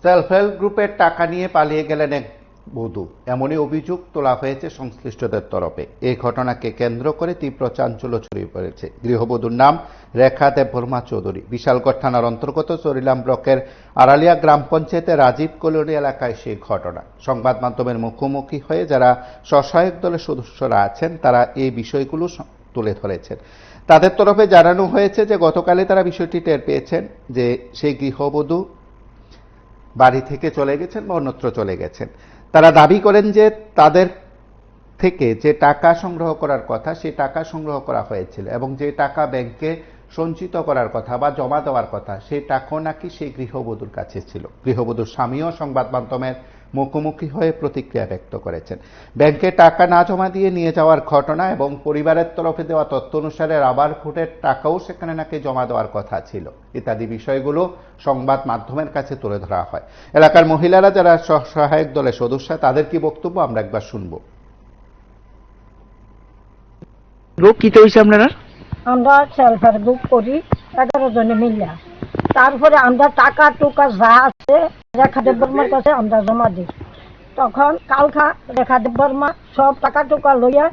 Self help গ্রুপের টাকা নিয়ে পালিয়ে গেলেন এক বধূ, এমনই অভিযোগ তোলা হয়েছে সংশ্লিষ্টদের তরফে। এই ঘটনাকে কেন্দ্র করে তীব্র চাঞ্চল্য ছড়িয়ে পড়েছে। গৃহবধূর নাম রেখা দেববর্মা চৌধুরী। বিশালগড় থানার অন্তর্গত চরিলাম ব্লকের আড়ালিয়া গ্রাম পঞ্চায়েতের রাজীব কলোনি এলাকায় সেই ঘটনা। সংবাদ মাধ্যমের মুখোমুখি হয়ে যারা স্বসহায়ক দলের সদস্যরা আছেন তারা এই বিষয়গুলো তুলে ধরেছেন। তাদের তরফে জানানো হয়েছে যে গতকালই তারা বিষয়টি টের পেয়েছেন যে সেই গৃহবধূ বাড়ি থেকে চলে গেছেন বা অন্যত্র চলে গেছেন। তারা দাবি করেন যে তাদের থেকে যে টাকা সংগ্রহ করার কথা সেই টাকা সংগ্রহ করা হয়েছিল এবং যে টাকা ব্যাংকে সঞ্চিত করার কথা বা জমা দেওয়ার কথা সেই টাকাও নাকি সেই গৃহবধূর কাছে ছিল। গৃহবধূর স্বামীও সংবাদ মাধ্যমের মুখোমুখি হয়ে প্রতিক্রিয়া ব্যক্ত করেছেন। ব্যাংকে টাকা না জমা দিয়ে নিয়ে যাওয়ার ঘটনা এবং পরিবারের তরফে দেওয়া তথ্য অনুসারে রাবার ফুটের টাকাও সেখানে নাকি জমা দেওয়ার কথা ছিল ইত্যাদি বিষয়গুলো সংবাদ মাধ্যমের কাছে তুলে ধরা হয়। এলাকার মহিলারা যারা স্বসহায়ক দলের সদস্য তাদের কি বক্তব্য আমরা একবার শুনবো। গ্রুপ কিতে হইছে আপনারা? আমরা সেলফ হেল্প গ্রুপ করি 11 জনে মিলে। তারপরে আমরা টাকা টুকা যা আছে রেখা দেববর্মার কাছে আমরা জমা দিই। তখন কালকা রেখা দেববর্মা সব টাকা টুকা লইয়া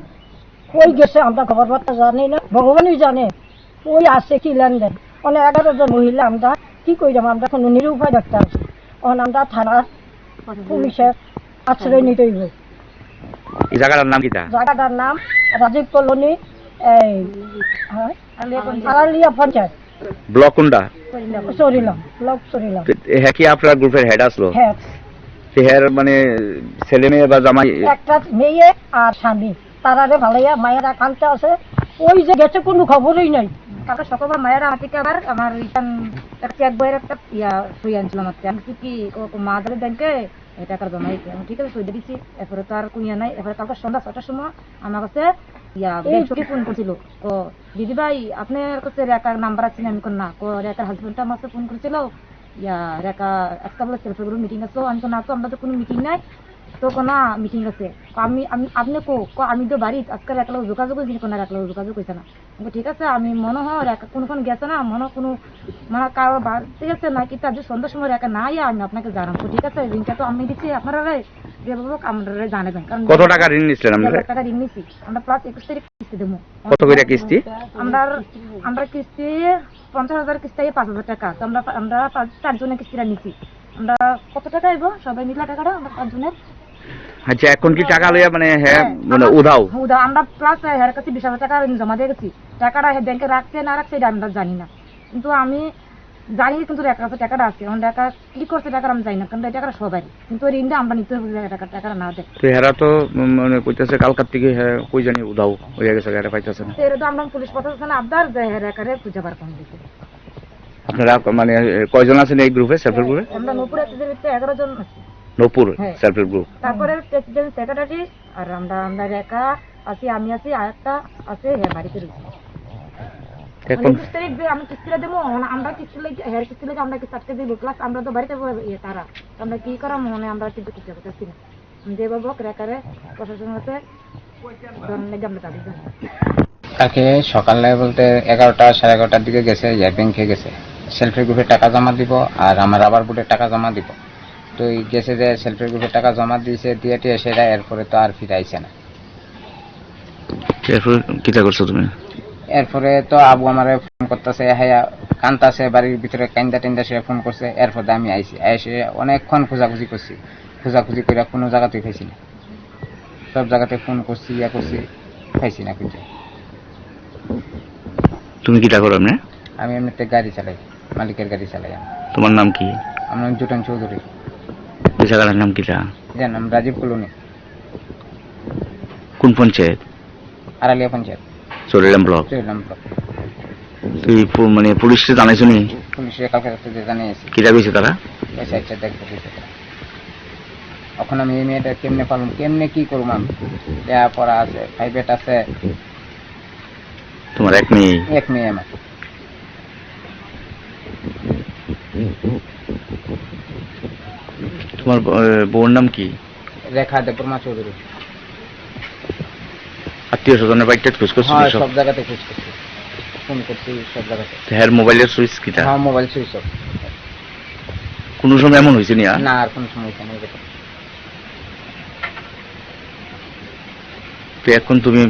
কই গেছে আমরা খবর বার্তা জানি না, ভগবানই জানে ওই আছে কি লেনদেন। মানে 11 জন মহিলা আমরা কি কইলাম, আমরা কোনো নিরুপায় দেখতে আছি। তখন আমরা থানার পুলিশের আশ্রয় নিতে হইব। এই জায়গাটার নাম কিটা? জায়গাটার নাম রাজীব কলোনি, এই আড়ালিয়া পঞ্চায়েত, ব্লক কোনটা? চরিলাম ব্লক চরিলাম। হ্যাঁ, কি আপনার গ্রুপের হেড আসলো? হ্যাঁ, হের মানে ছেলে মেয়ে বা জামাই? একটা মেয়ে আর স্বামী। তারারে ভালাইয়া মায়েরা কানতে আছে, ওই যে গেছে কোনো খবরই নাই। কালকে সকালবেলা মায়েরা আমার থেকে আবার আমার চেক বইয়ের একটা সই আনছিলাম। আমি কি মা ধরে ব্যাংকে টাকার জমা দিতে, আমি ঠিক আছে সই দিচ্ছি। এরপরে তো আর কুইয়া নাই। এরপরে কালকে সন্ধ্যা 6টার সময় আমার কাছে ফোন করছিল, ও দিদি ভাই আপনার কাছে রেখার নাম্বার আছে? আমি না, রেখার হাজবেন্ডটা আমার কাছে ফোন করেছিল, রেখা আজকে বলে সেলফ হেল্প মিটিং আছে। আমি তো না, তো আমরা তো কোনো মিটিং নাই। তো কোনো মিটিং আছে আমি আপনি আমি তো বাড়ি আজকে একলা যোগাযোগ হয়েছি, কোনো একলা যোগাযোগ হয়েছে না। ঠিক আছে, আমি মনে হয় কোন গেছে না, মনে কোনো মানে কারো বাড়তে গেছে নাকি তার যে সন্ধ্যার সময় রেখা নাই আমি আপনাকে জানাবো। ঠিক আছে, ঋণটা তো আমি দিচ্ছি আপনারা আপনারা জানাবেন। কারণ কত টাকা ঋণ নিচ্ছিলেন? আমরা টাকা ঋণ নিচ্ছি। আমরা প্লাস 21 তারিখ কিস্তি দেবো। কত করে কিস্তি? আমরা কিস্তি 50,000 কিস্তি 5,000 টাকা। তো আমরা 4 জনের কিস্তিটা নিচ্ছি। আমরা কত টাকা আইব সবাই মিলে টাকাটা আমরা 5 জনের। আচ্ছা, এখন কি টাকা লইয়া মানে হ্যাঁ মানে উধাও আমরা প্লাস হের কাছে 20,000 টাকা জমা দিয়ে গেছি। টাকাটা ব্যাংকে রাখছে না রাখছে এটা আমরা জানি না, কিন্তু আমি জানি কিন্তু রেখার কাছে টাকাটা আছে। এখন টাকা কি করছে টাকা আমি জানি না, কারণ এই টাকাটা সবাই, কিন্তু ঋণটা আমরা নিতে হবে। টাকাটা না দেয় তো হেরা তো মানে কইতাছে কালকার থেকে হ্যাঁ কই জানি উধাও হয়ে গেছে, হেরা পাইতাছে না। এর তো আমরা পুলিশ প্রশাসনে আবদার যে রেখারে খুঁজে বার করে দিতে। আপনারা মানে কয়জন আছেন এই গ্রুপে, সেলফ হেল্প গ্রুপে? আমরা নপুরে 11 জন আছি। নপুর সেলফ হেল্প গ্রুপ। তারপরে প্রেসিডেন্ট সেক্রেটারি আর আমরা রেখা আছি, আমি আছি, আর একটা আছে হ্যাঁ বাড়িতে রয়েছি। এখন 21 তারিখ আমি কিস্তিটা দেবো। আমরা কিস্তি লাগে হেয়ার কিস্তি লাগে আমরা কিস্তি আটকে দিব। প্লাস আমরা তো বাড়িতে তারা আমরা কি করা মনে আমরা কিন্তু কিস্তি করতেছি না। দেবো রেখারে প্রশাসন হতে আমরা দাবি জানি। তাকে সকালে বলতে 11টা 11:30টার দিকে গেছে, ব্যাংকে গেছে সেলফ হেল্প গ্রুপের টাকা জমা দিব আর আমার রাবার বুটের টাকা জমা দিব। তো গেছে যে সেলফ হেল্প গ্রুপের টাকা জমা দিয়েছে, দিয়ে সেটা এরপরে তো আর ফিরে আইছে না। এরপর কিটা করছো তুমি? এরপরে তো আবু আমারে ফোন করতেছে, হ্যাঁ কান্তাছে বাড়ির ভিতরে, কান্দা টিন্দা সে ফোন করছে। এরপরে আমি আইছি, এসে অনেকক্ষণ খোঁজাখুঁজি করছি, খোঁজাখুঁজি করে কোনো জায়গাতেই পাইছি না। সব জায়গাতে ফোন করছি, করছি, পাইছি না খুঁজে। তুমি কিটা করো? আমি এমনিতে গাড়ি চালাই, মালিকের গাড়ি চালাই। তোমার নাম কি? আমার নাম জুটান চৌধুরী। এই জায়গাটার নাম কিটা? এর নাম রাজীব কলোনি। কোন পঞ্চায়েত? আড়ালিয়া পঞ্চায়েত, চরিলাম ব্লক। চরিলাম ব্লক। তুই মানে পুলিশে জানাইছো নি? পুলিশে কালকে রাতে জানিয়েছি। কিটা কইছে তারা? পয়সা ইচ্ছা দেখতে দিতে। এখন আমি এই মেয়েটা কেমনে পালন, কেমনে কি করবো? আমি দেয়া পড়া আছে, প্রাইভেট আছে। তোমার এক মেয়ে? এক মেয়ে আমার। তোমার বউর নাম কি? রেখা দেববর্মা চৌধুরী। আত্মীয় স্বজনের বাড়িতে খোঁজ করছো? হ্যাঁ, সব জায়গাতে খোঁজ করছি, ফোন করছি সব জায়গাতে। হ্যাঁ, মোবাইলের সুইচ কিটা? হ্যাঁ, মোবাইল সুইচ অফ। কোন কোনো সময় এমন হয়েছে নি? না আর কোনো সমস্যা নেই বেটা। তো এখন তুমি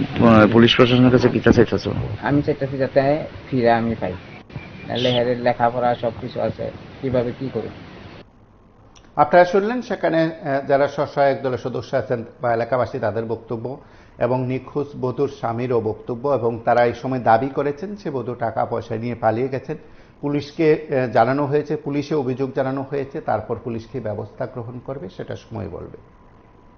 পুলিশ প্রশাসনের কাছে কি চাইতেছো? আমি চাইতেছি যাতে ফিরে আমি পাই, নাহলে হেরের লেখাপড়া সবকিছু আছে, কিভাবে কি করব। আপনারা শুনলেন সেখানে যারা স্বসহায়ক দলের সদস্য আছেন বা এলাকাবাসী তাদের বক্তব্য এবং নিখোঁজ বধূর স্বামীরও বক্তব্য, এবং তারা এই সময় দাবি করেছেন সে বধূ টাকা পয়সা নিয়ে পালিয়ে গেছেন। পুলিশকে জানানো হয়েছে, পুলিশে অভিযোগ জানানো হয়েছে, তারপর পুলিশকে ব্যবস্থা গ্রহণ করবে, সেটা সময় বলবে।